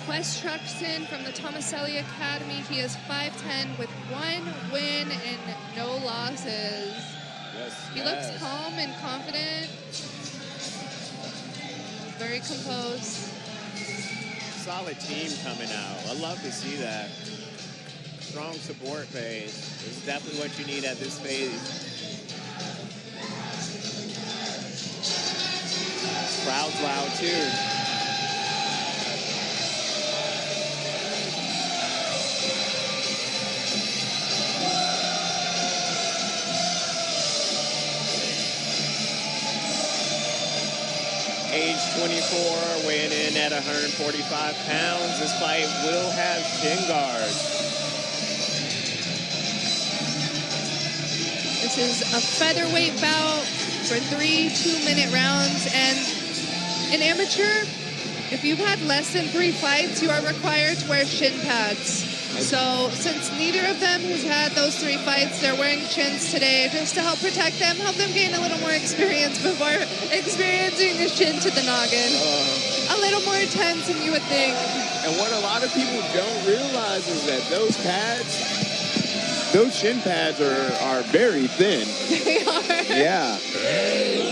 Wes Truxton from the Tomacelli Academy. He is 5'10" with 1 win and no losses. Yes, he looks calm and confident. Very composed. Solid team coming out. I love to see that. Strong support phase. It's definitely what you need at this phase. Crowd's loud too. Age 24, weighing in at 145 pounds. This fight will have shin guards. This is a featherweight bout for 3 2-minute rounds. And in amateur, if you've had less than 3 fights, you are required to wear shin pads. So since neither of them has had those 3 fights, they're wearing shins today just to help protect them, help them gain a little more experience before experiencing a shin to the noggin. A little more intense than you would think. And what a lot of people don't realize is that those pads, those shin pads are very thin. They are. Yeah.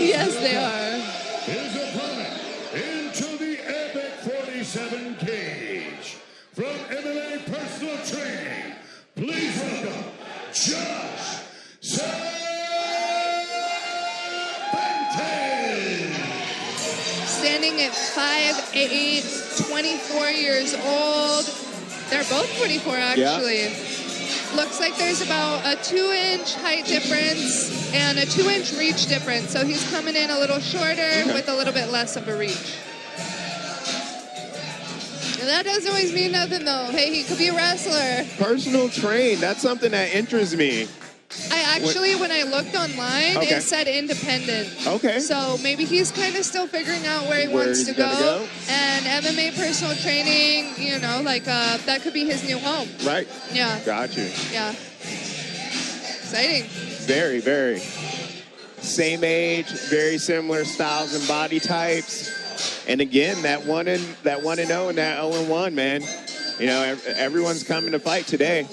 Yes, they are. His opponent into the epic 47 cage. From MMA Personal Training, please welcome Josh Serpente. Standing at 5'8", 24 years old. They're both 24, actually. Yeah. Looks like there's about a 2-inch height difference and a 2-inch reach difference. So he's coming in a little shorter with a little bit less of a reach. That doesn't always mean nothing, though. Hey, he could be a wrestler. Personal train, that's something that interests me. When I looked online, it said independent. Okay. So maybe he's kind of still figuring out where he wants to go. And MMA personal training, you know, like that could be his new home. Right. Yeah. Got you. Yeah. Exciting. Very, very. Same age, very similar styles and body types. And again, that 1-0 and that 0-1, man. You know, everyone's coming to fight today.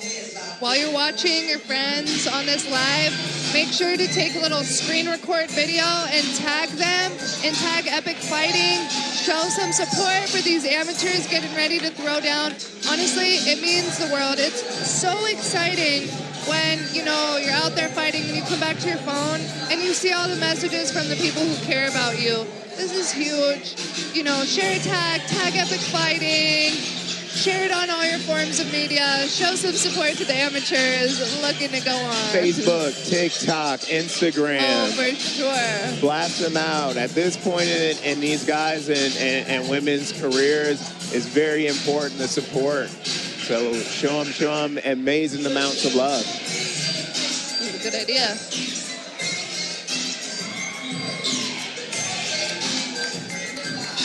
While you're watching your friends on this live, make sure to take a little screen record video and tag them and tag Epic Fighting. Show some support for these amateurs getting ready to throw down. Honestly, it means the world. It's so exciting when, you know, you're out there fighting and you come back to your phone and you see all the messages from the people who care about you. This is huge. You know, share a tag Epic Fighting. Share it on all your forms of media. Show some support to the amateurs looking to go on. Facebook, TikTok, Instagram. Oh, for sure. Blast them out. At this point in these guys and women's careers, it's very important to support. So show them amazing amounts of love. That's a good idea.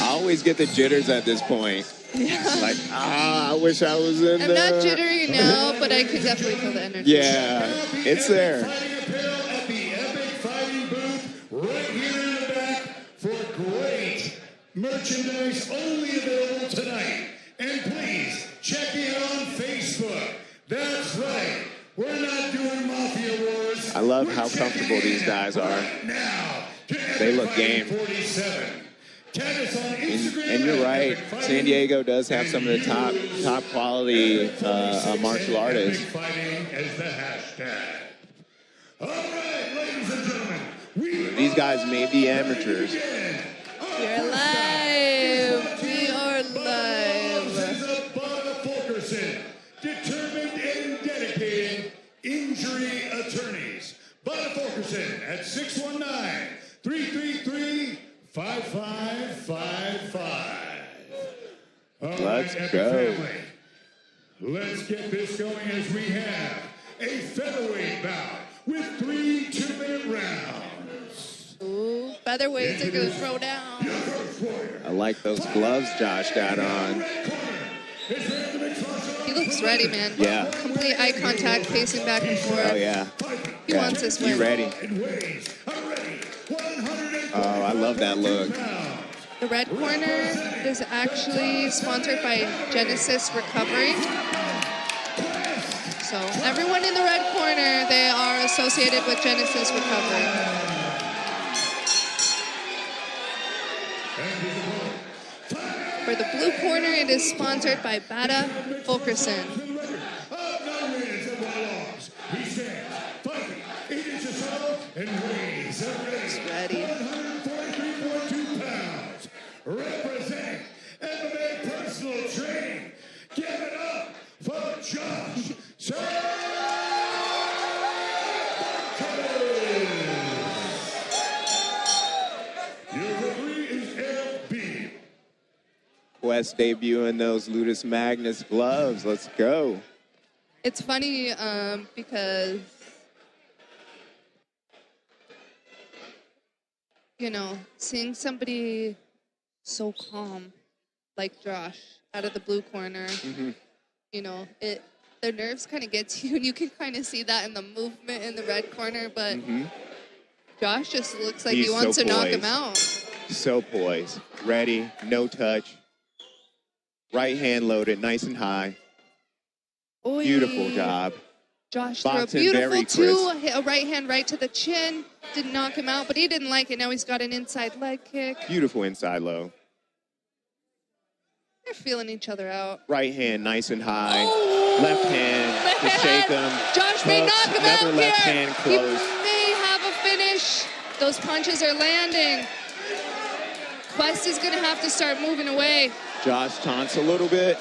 I always get the jitters at this point. Yeah. Like, I wish I was in there. I'm not jittery now, but I can definitely feel the energy. Yeah, it's there. Fighting apparel at the Epic Fighting booth right here in the back for great merchandise only available tonight. And please check in on Facebook. That's right. We're not doing Mafia Wars. I love how comfortable these guys are. Now, they look game. 47. And you're right. San Diego does have some of the top quality martial artists. Fighting as the hashtag. All right, ladies and gentlemen, these guys may be amateurs. We're live. We are live. Fulkerson, determined and dedicated injury attorneys. Bada Fulkerson at 619-333-5555. Let's go. Family. Let's get this going as we have a featherweight bout with 3 2-minute rounds. Ooh, featherweights are going to throw down. I like those gloves Josh got on. He looks ready, man. Yeah. Complete eye contact, pacing back and forth. Oh, yeah. He wants this win. He's ready. Oh, I love that look. The red corner is actually sponsored by Genesis Recovery. So everyone in the red corner, they are associated with Genesis Recovery. For the blue corner, it is sponsored by Bada Fulkerson. He's ready. 143.2 pounds. Representing MMA personal training. Give it up for Josh. Your referee is LB. Quest debuting those Ludus Magnus gloves. Let's go. It's funny because, you know, seeing somebody so calm like Josh out of the blue corner, you know, their nerves kind of get to you, and you can kind of see that in the movement in the red corner, but Josh just looks like he wants to knock him out. So poised, ready, no touch. Right hand loaded, nice and high. Oy. Beautiful job. Josh threw a Boxing beautiful very two, crisp. hit a right hand right to the chin, didn't knock him out, but he didn't like it. Now he's got an inside leg kick. Beautiful inside low. They're feeling each other out. Right hand nice and high. Oh, left hand to shake him. Josh may knock him out Another left here. hand close. He may have a finish. Those punches are landing. Quest is going to have to start moving away. Josh taunts a little bit.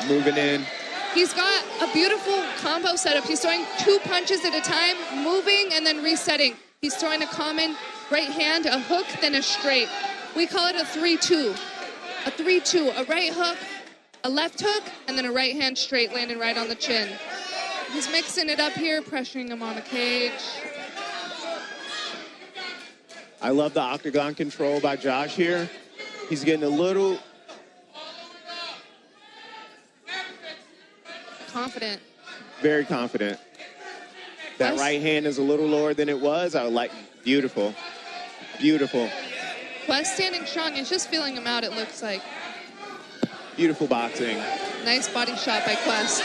Moving in. He's got a beautiful combo setup. He's throwing two punches at a time, moving and then resetting. He's throwing a common right hand, a hook, then a straight. We call it a 3-2. A 3-2, a right hook, a left hook, and then a right hand straight landing right on the chin. He's mixing it up here, pressuring him on the cage. I love the octagon control by Josh here. He's getting a little confident. Very confident. That right hand is a little lower than it was. I like, beautiful. Beautiful. Quest standing strong. He's just feeling him out, it looks like. Beautiful boxing. Nice body shot by Quest.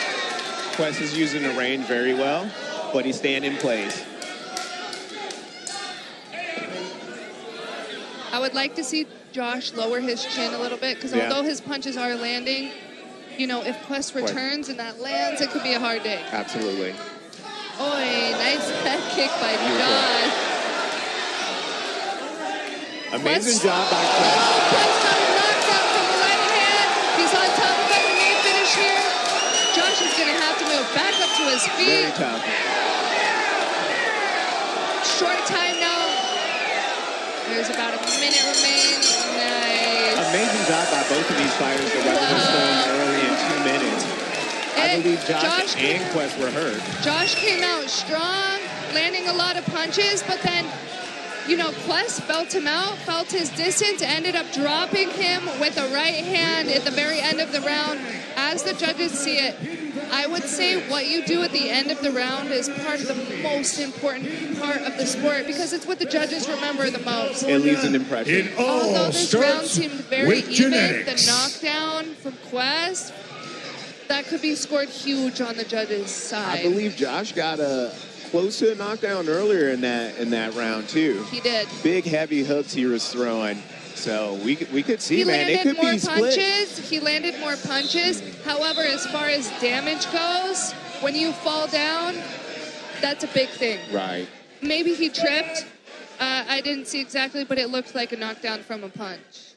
Quest is using the range very well, but he's staying in place. I would like to see Josh lower his chin a little bit, because although his punches are landing, you know, if Quest returns and that lands, it could be a hard day. Absolutely. Oy, nice head kick by Josh. Amazing job by Quest. Quest got a knockdown from the right hand. He's on top of it. May finish here. Josh is going to have to move back up to his feet. Very tough. Short time now. There's about a minute remaining. Nice. Amazing job by both of these fighters that got this going early in 2 minutes. I believe Josh and Quest were hurt. Josh came out strong, landing a lot of punches, but then, you know, Quest felt him out, felt his distance, ended up dropping him with a right hand at the very end of the round. As the judges see it, I would say what you do at the end of the round is part of the most important part of the sport, because it's what the judges remember the most. It leaves an impression. Although this round seemed very even, the knockdown from Quest, that could be scored huge on the judges' side. I believe Josh got a close to a knockdown earlier in that round too. He did. Big heavy hooks he was throwing. So we could see, man, it could be split. He landed more punches. However, as far as damage goes, when you fall down, that's a big thing. Right. Maybe he tripped. I didn't see exactly, but it looked like a knockdown from a punch.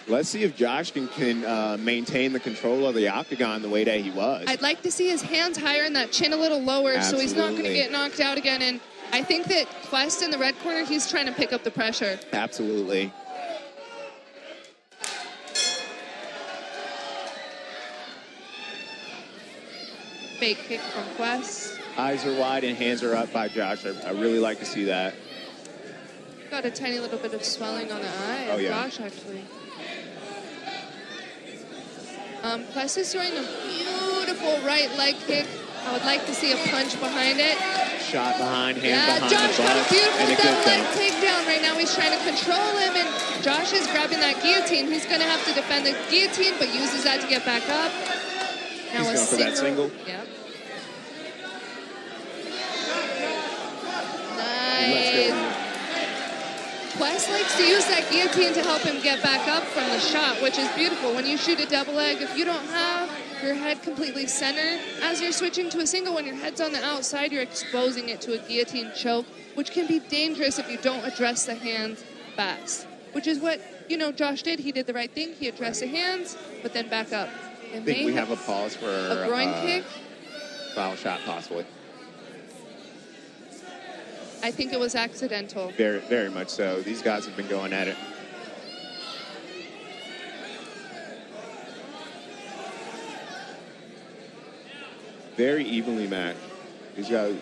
Let's see if Josh can maintain the control of the octagon the way that he was. I'd like to see his hands higher and that chin a little lower. Absolutely. So he's not going to get knocked out again. And I think that Quest in the red corner, he's trying to pick up the pressure. Absolutely. Fake kick from Quest. Eyes are wide and hands are up by Josh. I really like to see that. Got a tiny little bit of swelling on the eye of Josh, actually. Quest is throwing a beautiful right leg kick. I would like to see a punch behind it. shot behind, hand Yeah, behind Josh the got butt, a beautiful and a good double leg dunk. takedown. Right now he's trying to control him, and Josh is grabbing that guillotine. He's going to have to defend the guillotine, but uses that to get back up. Now He's going for that single. Yep. Let's Nice. go. Quest likes to use that guillotine to help him get back up from the shot, which is beautiful. When you shoot a double leg, if you don't have your head completely centered, as you're switching to a single, when your head's on the outside, you're exposing it to a guillotine choke, which can be dangerous if you don't address the hands fast, which is what, Josh did. He did the right thing. He addressed the hands, but then back up. I think we have a pause for a groin kick. Foul shot, possibly. I think it was accidental. Very, very much so. These guys have been going at it. Very evenly matched. These guys.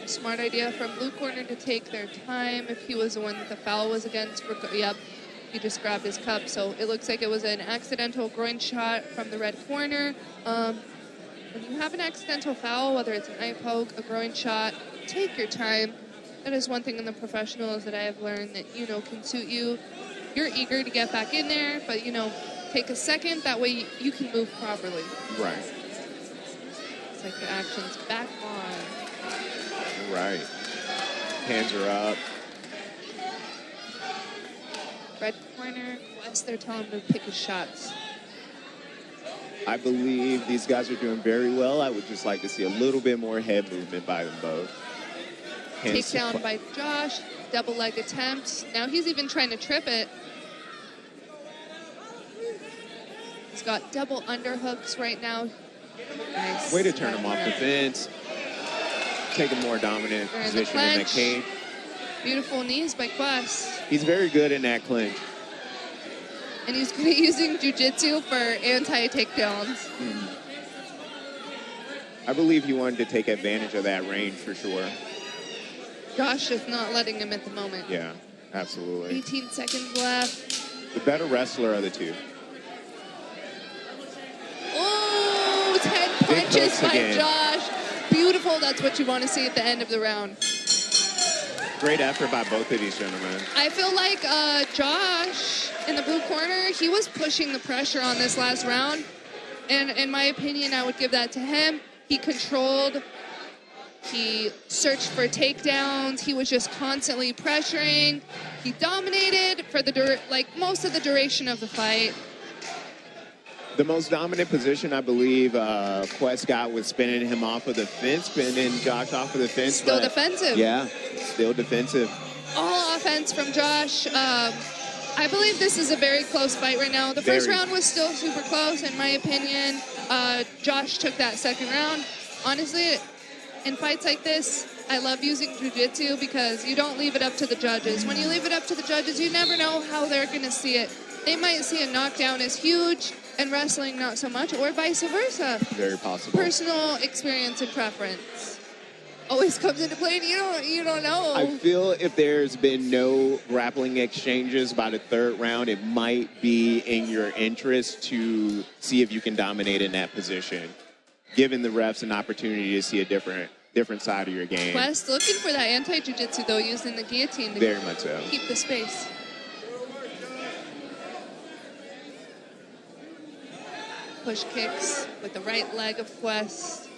Smart idea from blue corner to take their time. If he was the one that the foul was against, yep, he just grabbed his cup. So it looks like it was an accidental groin shot from the red corner. When you have an accidental foul, whether it's an eye poke, a groin shot, take your time. That is one thing in the professionals that I have learned that, can suit you. You're eager to get back in there, but, take a second. That way you can move properly. Right. It's like the action's back on. Right. Hands are up. Red corner, Quest, they're telling him to pick his shots. I believe these guys are doing very well. I would just like to see a little bit more head movement by them both. Takedown by Josh, double leg attempt. Now he's even trying to trip it. He's got double underhooks right now. Nice. Way to turn him off the fence. Take a more dominant position in the cage. Beautiful knees by Quest. He's very good in that clinch. And he's good at using jiu-jitsu for anti-takedowns. I believe he wanted to take advantage of that range for sure. Josh is not letting him at the moment. Yeah, absolutely. 18 seconds left. The better wrestler of the two. Oh, 10 punches by again. Josh. Beautiful. That's what you want to see at the end of the round. Great effort by both of these gentlemen. I feel like Josh in the blue corner, he was pushing the pressure on this last round. And in my opinion, I would give that to him. He controlled. He searched for takedowns. He was just constantly pressuring. He dominated for most of the duration of the fight. The most dominant position, I believe, Quest got was spinning him off of the fence, spinning Josh off of the fence. Still defensive. Yeah, still defensive. All offense from Josh. I believe this is a very close fight right now. The first round was still super close, in my opinion. Josh took that second round. Honestly, in fights like this, I love using jiu-jitsu because you don't leave it up to the judges. When you leave it up to the judges, you never know how they're going to see it. They might see a knockdown as huge and wrestling not so much, or vice versa. Very possible. Personal experience and preference always comes into play, and you don't know. I feel if there's been no grappling exchanges by the third round, it might be in your interest to see if you can dominate in that position, giving the refs an opportunity to see a different side of your game. Quest looking for that anti-jiu-jitsu, though, using the guillotine to Very much so. keep the space. Push kicks with the right leg of Quest.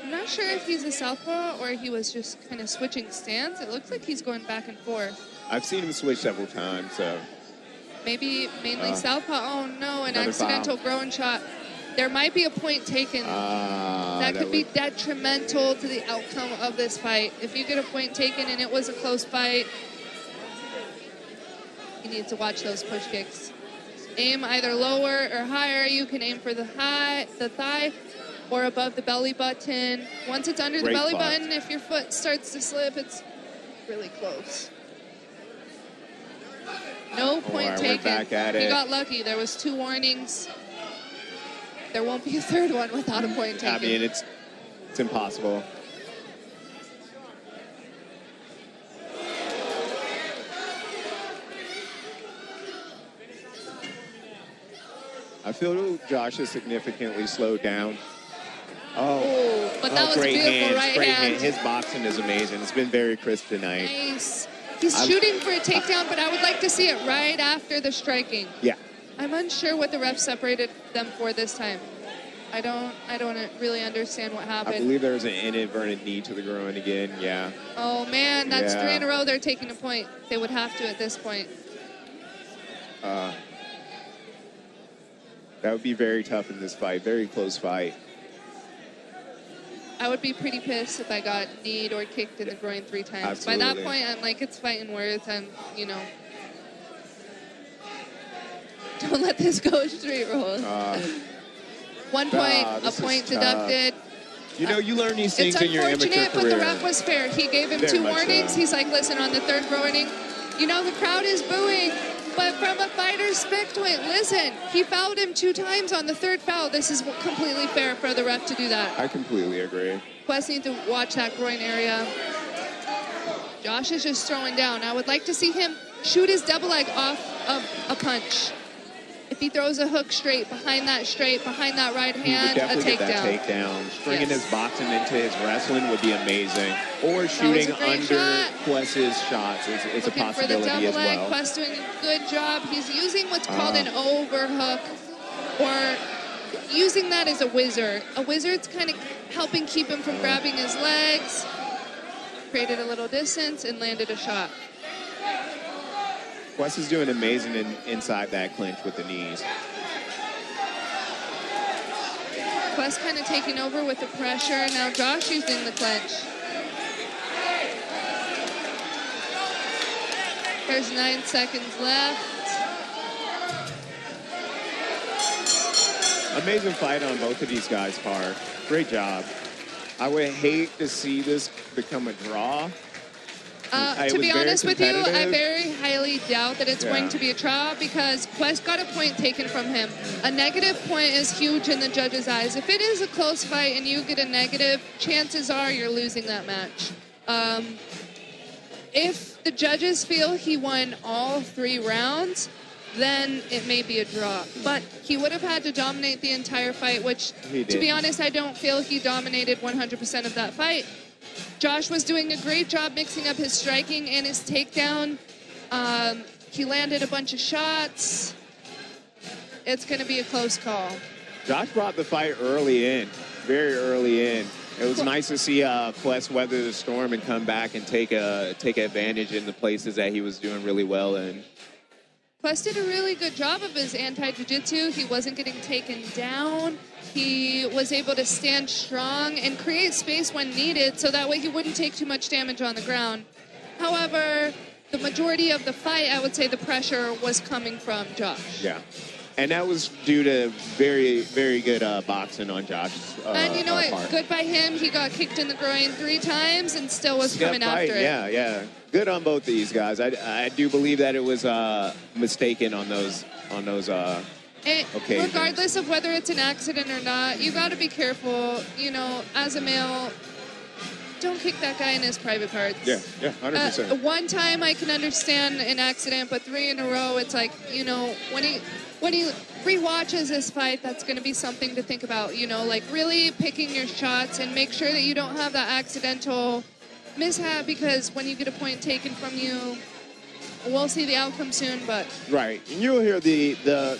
I'm not sure if he's a southpaw or he was just kind of switching stance. It looks like he's going back and forth. I've seen him switch several times, so. Maybe mainly southpaw. Oh, no, an Another accidental foul. groin shot. There might be a point taken. That could be detrimental to the outcome of this fight. If you get a point taken and it was a close fight, you need to watch those push kicks. Aim either lower or higher. You can aim for the thigh, or above the belly button. Once it's under the belly button, if your foot starts to slip, it's really close. No point taken. Back at it. He got lucky. There was 2 warnings. There won't be a third one without a point taken. I mean, it's impossible. I feel Josh has significantly slowed down. Oh, But that was a beautiful right hand. His boxing is amazing. It's been very crisp tonight. Nice. He's shooting for a takedown, but I would like to see it right after the striking. Yeah. I'm unsure what the ref separated them for this time. I don't really understand what happened. I believe there was an inadvertent knee to the groin again. Yeah. Oh man, that's 3 in a row. They're taking a point. They would have to at this point. That would be very tough in this fight. Very close fight. I would be pretty pissed if I got kneed or kicked in the groin 3 times. Absolutely. By that point, I'm like, it's fighting worth. I'm, don't let this go straight roll. 1 point, a point deducted. You learn these things in your amateur career. It's unfortunate, but the ref was fair. He gave him 2 warnings. He's like, listen, on the 3rd warning, the crowd is booing. But from a fighter's standpoint, listen, he fouled him 2 times on the 3rd foul. This is completely fair for the ref to do that. I completely agree. Quest needs to watch that groin area. Josh is just throwing down. I would like to see him shoot his double leg off of a punch. If he throws a hook straight, behind that right hand, a takedown. Get that takedown. Stringing his boxing into his wrestling would be amazing. Or shooting under Quest's shots is a possibility as well. Quest doing a good job. He's using what's called an overhook, or using that as a whizzer. A whizzer's kind of helping keep him from grabbing his legs. Created a little distance and landed a shot. Quest is doing amazing inside that clinch with the knees. Quest kind of taking over with the pressure. Now Josh using the clinch. There's 9 seconds left. Amazing fight on both of these guys' part. Great job. I would hate to see this become a draw. To be honest with you, I very highly doubt that it's going to be a draw because Quest got a point taken from him. A negative point is huge in the judges' eyes. If it is a close fight and you get a negative, chances are you're losing that match. If the judges feel he won all 3 rounds, then it may be a draw. But he would have had to dominate the entire fight, which, to be honest, I don't feel he dominated 100% of that fight. Josh was doing a great job mixing up his striking and his takedown. He landed a bunch of shots. It's going to be a close call. Josh brought the fight early in, very early in. It was nice to see Quest weather the storm and come back and take advantage in the places that he was doing really well in. Quest did a really good job of his anti-jiu-jitsu. He wasn't getting taken down. He was able to stand strong and create space when needed, so that way he wouldn't take too much damage on the ground. However, the majority of the fight, I would say the pressure was coming from Josh. Yeah. And that was due to very, very good boxing on Josh's and you know what? part. Good by him. He got kicked in the groin 3 times and still was coming after it. Yeah. Good on both of these guys. I do believe that it was mistaken on those occasions. Regardless of whether it's an accident or not, you got to be careful. As a male, don't kick that guy in his private parts. Yeah, 100%. One time I can understand an accident, but 3 in a row, it's like, when he rewatches this fight, that's going to be something to think about. Like really picking your shots and make sure that you don't have that accidental mishap, because when you get a point taken from you, we'll see the outcome soon. But right, and you'll hear the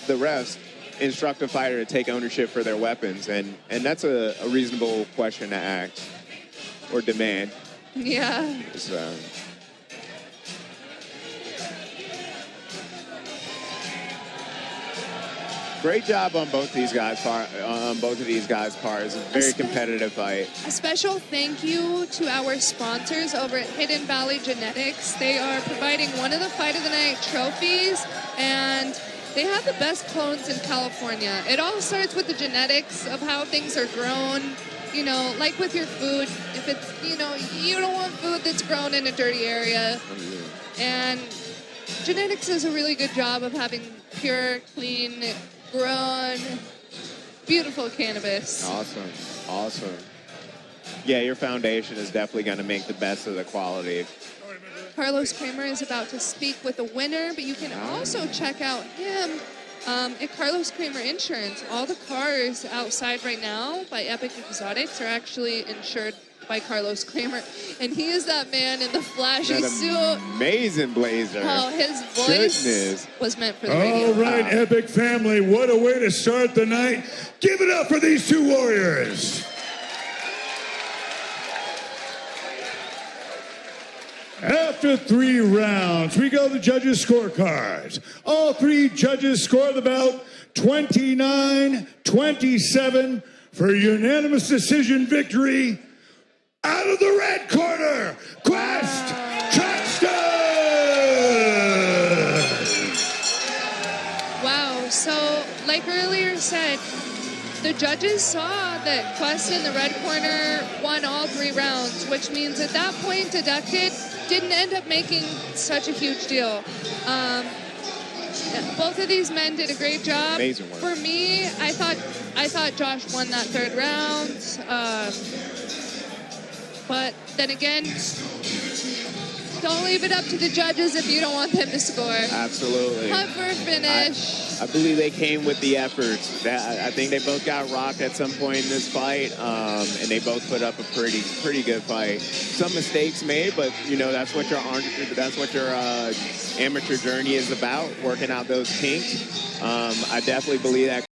refs instruct a fighter to take ownership for their weapons, and that's a reasonable question to ask or demand. Yeah. Great job on both these guys' part. It's a very competitive fight. A special thank you to our sponsors over at Hidden Valley Genetics. They are providing one of the Fight of the Night trophies, and they have the best clones in California. It all starts with the genetics of how things are grown. Like with your food, if it's, you don't want food that's grown in a dirty area. And genetics does a really good job of having pure, clean, grown, beautiful cannabis. Awesome. Yeah, your foundation is definitely going to make the best of the quality. Carlos Kramer is about to speak with the winner, but you can also check out him at Carlos Kramer Insurance. All the cars outside right now by Epic Exotics are actually insured by Carlos Kramer, and he is that man in the flashy suit. Amazing blazer. Oh, his voice was meant for the radio. All right, Epic family, what a way to start the night. Give it up for these two warriors. After 3 rounds, we go to the judges' scorecards. All 3 judges scored the bout 29-27 for unanimous decision victory. Out of the red corner, Quest Truxton! Wow, so like earlier said, the judges saw that Quest in the red corner won all 3 rounds, which means at that point deducted didn't end up making such a huge deal. Both of these men did a great job. Amazing work. For me, I thought Josh won that 3rd round. But then again, don't leave it up to the judges if you don't want them to score. Absolutely. Hunt for a finish. I believe they came with the efforts. I think they both got rocked at some point in this fight, and they both put up a pretty good fight. Some mistakes made, but you know that's what your amateur journey is about, working out those kinks. I definitely believe that